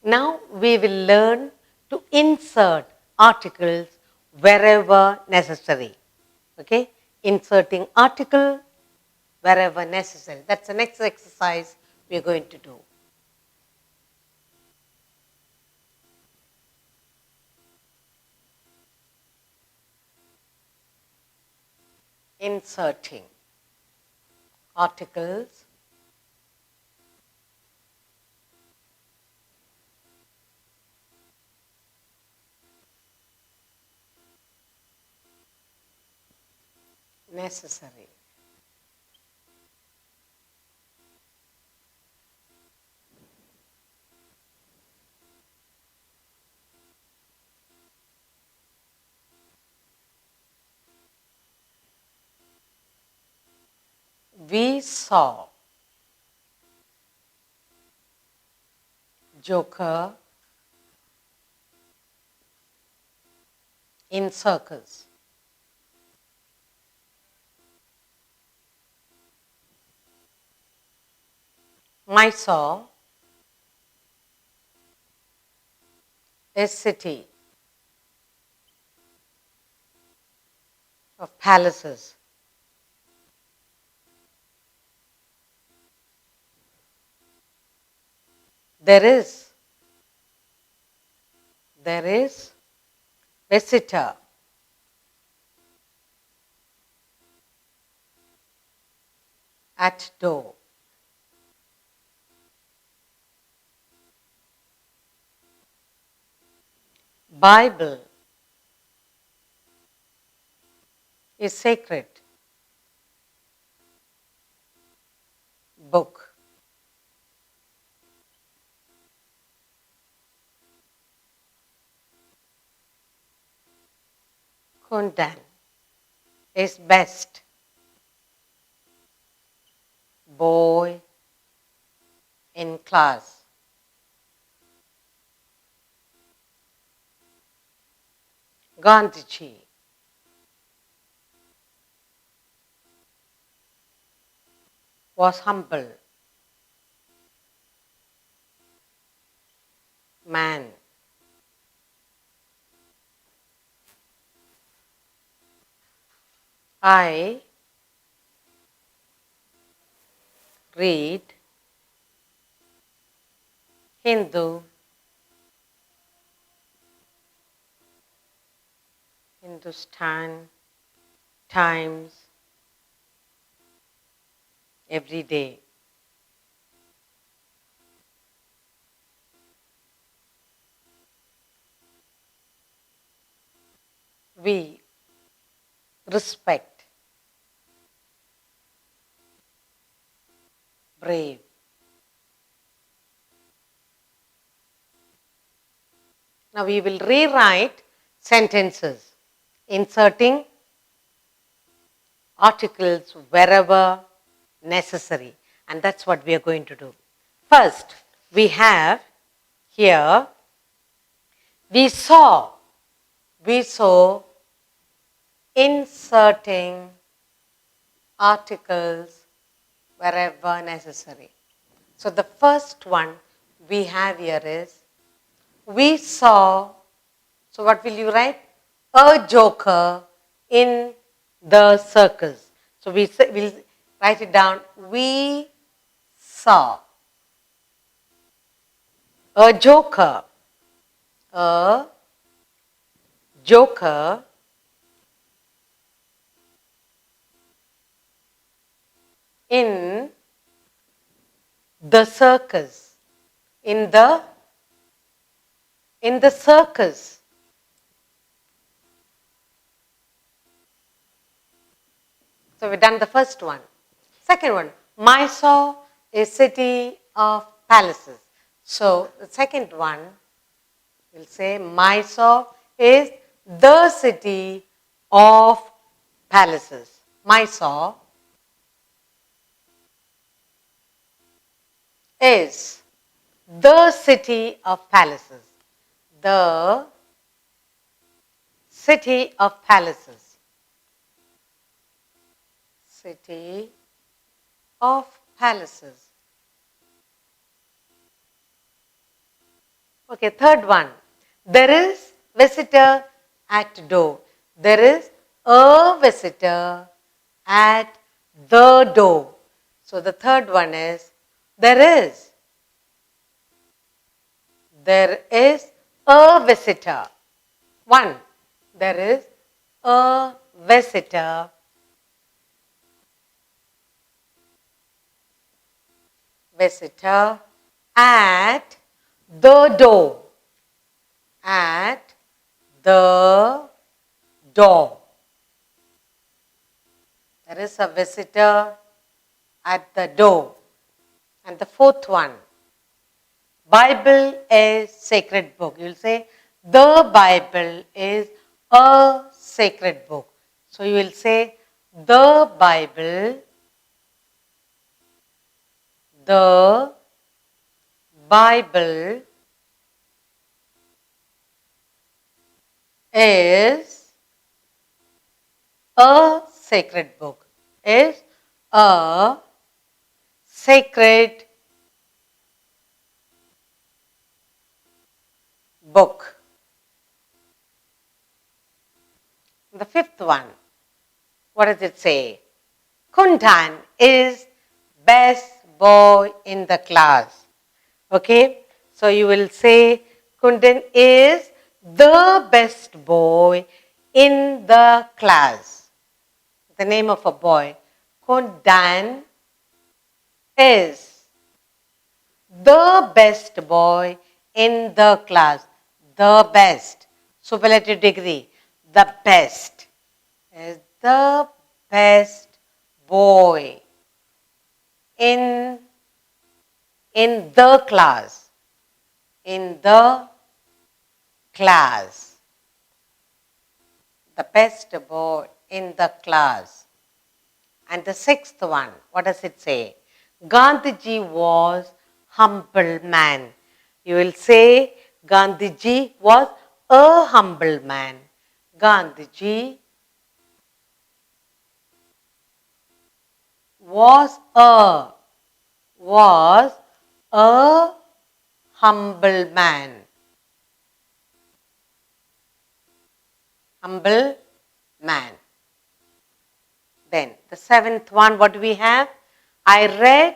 Now we will learn to insert articles wherever necessary. Okay? Inserting article wherever necessary. That's the next exercise we are going to do. Inserting articles necessary. We saw Joker in circus. Mysore, a city of palaces. There is visitor. At door. Bible is sacred book. Kundan is best. Boy in class. Gandhiji was humble. Man. I read Hindu, Hindustan Times every day. We respect brave. Now we will rewrite sentences, inserting articles wherever necessary. And that's what we are going to do. First, we have here, we saw inserting articles wherever necessary. So the first one we have here is, we saw, so what will you write? A joker in the circus. So we'll write it down. We saw a joker in the circus. In the circus. So we've done the first one. Second one, Mysore is city of palaces. So the second one, we'll say Mysore is the city of palaces. Mysore is the city of palaces. The city of palaces. City of palaces. Okay, third one. There is visitor at door. There is a visitor at the door. So the third one is there is. There is a visitor. One. There is a visitor at the door. At the door. There is a visitor at the door. And the fourth one, Bible is sacred book. You'll say the Bible is a sacred book. So you will say the Bible is a sacred book. Is a sacred book. The fifth one, what does it say? Kundan is best boy in the class. Okay, so you will say Kundan is the best boy in the class. The name of a boy. Kundan is the best boy in the class. The best. Superlative degree. The best. Is the best boy in the class. In the class. The best boy in the class. And the sixth one, what does it say? Gandhiji was humble man. You will say Gandhiji was a humble man. Gandhiji was a humble man. Humble man. Then the seventh one, what do we have? I read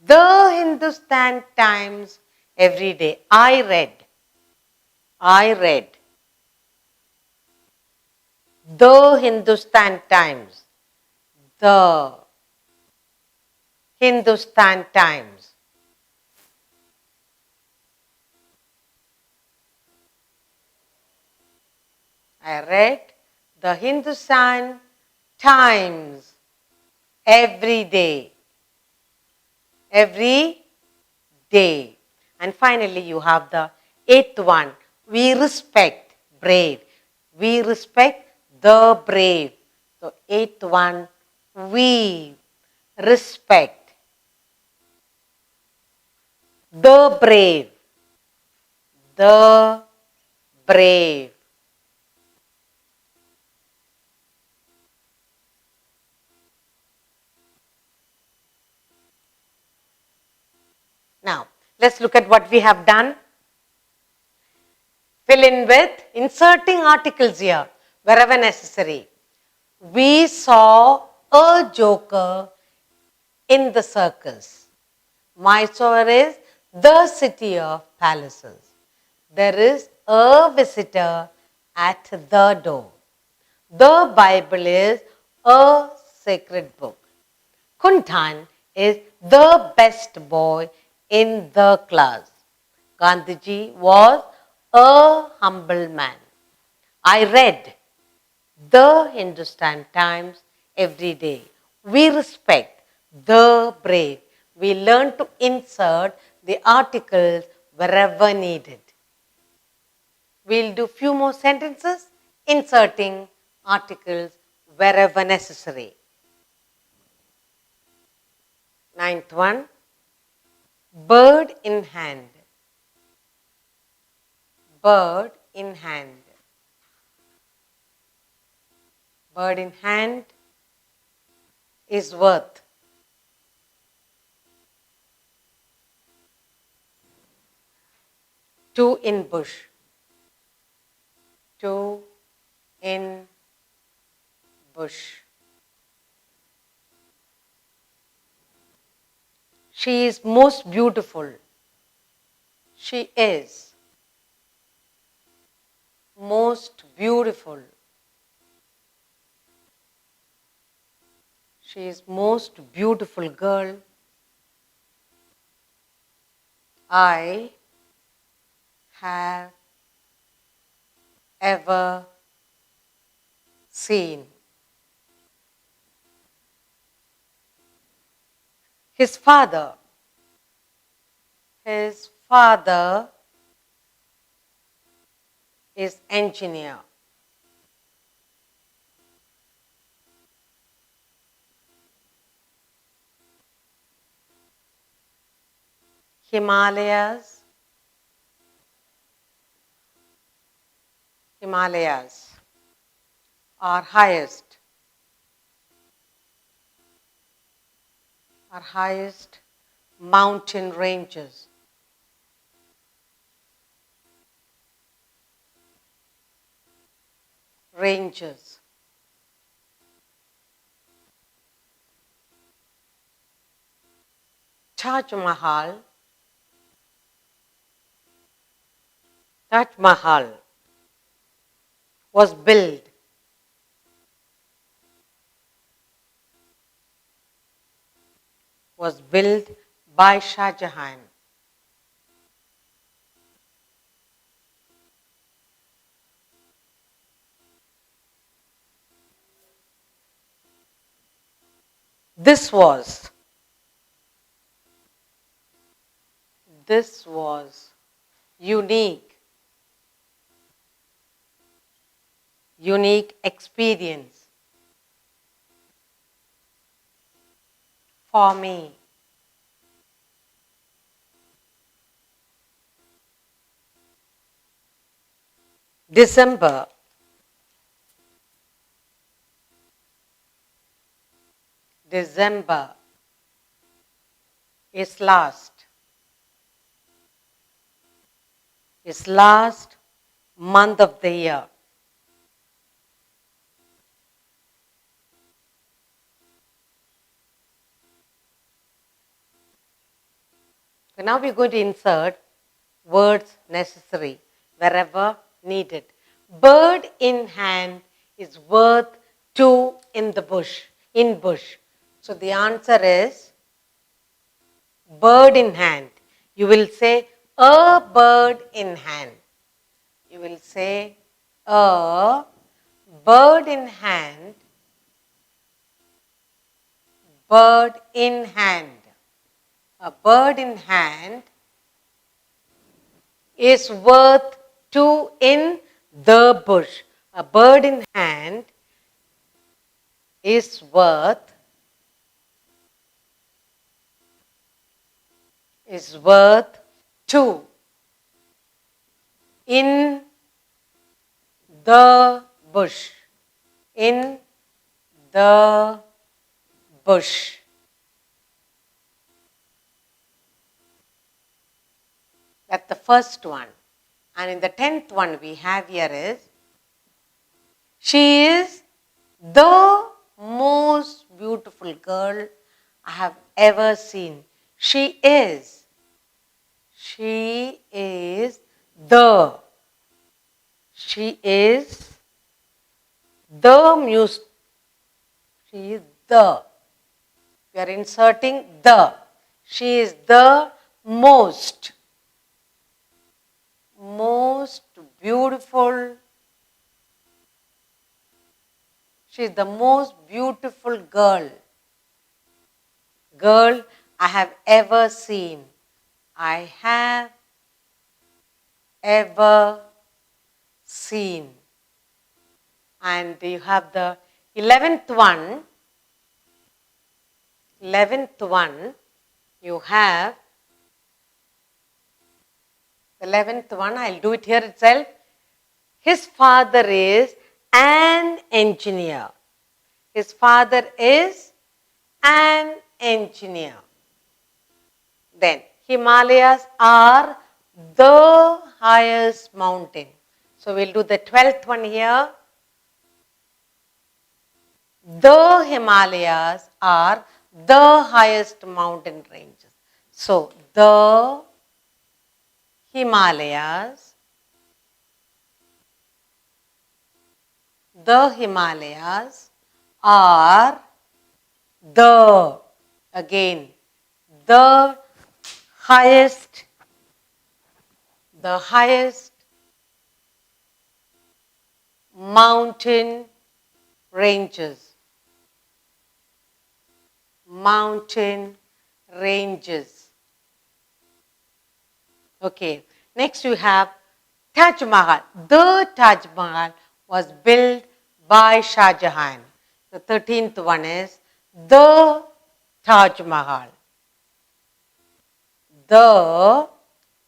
the Hindustan Times every day. I read the Hindustan Times. The Hindustan Times. I read the Hindustan Times every day. Every day. And finally, you have the eighth one. We respect brave. We respect the brave. So, eighth one, we respect the brave. The brave. Now, let's look at what we have done. Fill in with inserting articles here wherever necessary. We saw a joker in the circus. Mysore is the city of palaces. There is a visitor at the door. The Bible is a sacred book. Kundan is the best boy in the class. Gandhiji was a humble man. I read the Hindustan Times every day. We respect the brave. We learn to insert the articles wherever needed. We'll do few more sentences inserting articles wherever necessary. Ninth one, bird in hand. Bird in hand. Bird in hand is worth. Two in bush. Two in bush. She is most beautiful. She is most beautiful. She is most beautiful girl I have ever seen. His father is engineer. Himalayas are highest mountain ranges. Taj Mahal was built by Shah Jahan. This was unique experience for me. December is last month of the year. So now we're going to insert words necessary wherever needed. Bird in hand is worth two in the bush. So the answer is bird in hand. You will say a bird in hand. You will say a bird in hand. Bird in hand. A bird in hand is worth two in the bush. A bird in hand is worth two in the bush. In the bush. That's the first one. And in the 10th one we have here is, she is the most beautiful girl I have ever seen. She is the we are inserting the. She is the most beautiful. She is the most beautiful girl I have ever seen. I have ever seen. And you have the 11th one. You have the 11th one. I'll do it here itself. His father is an engineer. His father is an engineer. Then Himalayas are the highest mountain. So we'll do the 12th one here. The Himalayas are the highest mountain ranges. So the Himalayas, are again, the highest mountain ranges. Okay, next you have Taj Mahal. The Taj Mahal was built by Shah Jahan. The 13th one is the Taj Mahal. The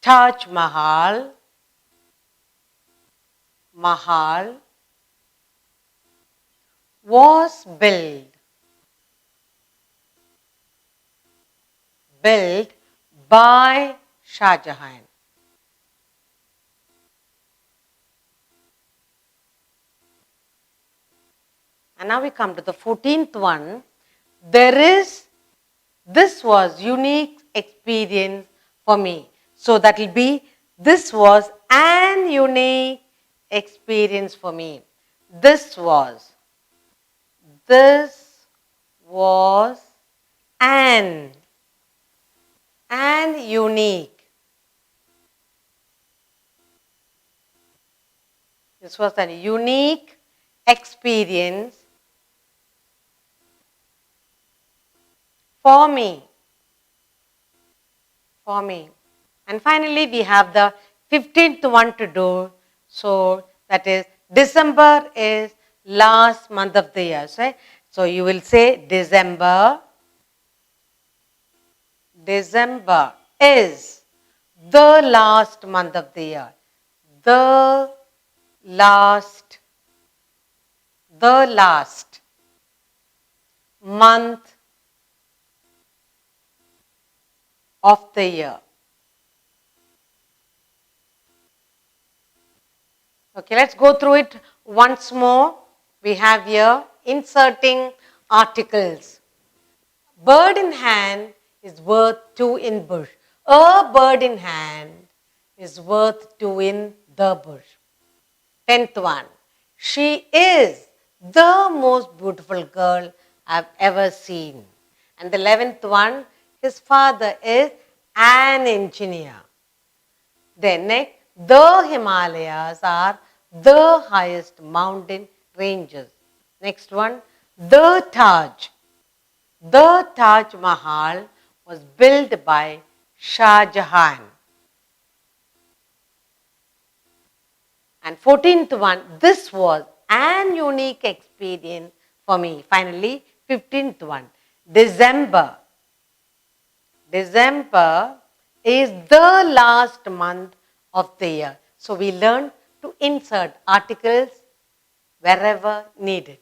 Taj Mahal was built by Shah Jahan. And now we come to the 14th one. This was unique experience for me. So that will be, this was an unique experience for me. This was an unique. This was a unique experience for me. And finally, we have the 15th one to do. So that is, December is last month of the year. Right? So you will say December is the last month of the year. The last month of the year. Okay, let's go through it once more. We have here inserting articles. Bird in hand is worth two in bush. A bird in hand is worth two in the bush. 10th one. She is the most beautiful girl I've ever seen. And the 11th one, his father is an engineer. Then next, the Himalayas are the highest mountain ranges. Next one, the Taj. The Taj Mahal was built by Shah Jahan. And 14th one, this was an unique experience for me. Finally, 15th one, December. December is the last month of the year. So we learn to insert articles wherever needed.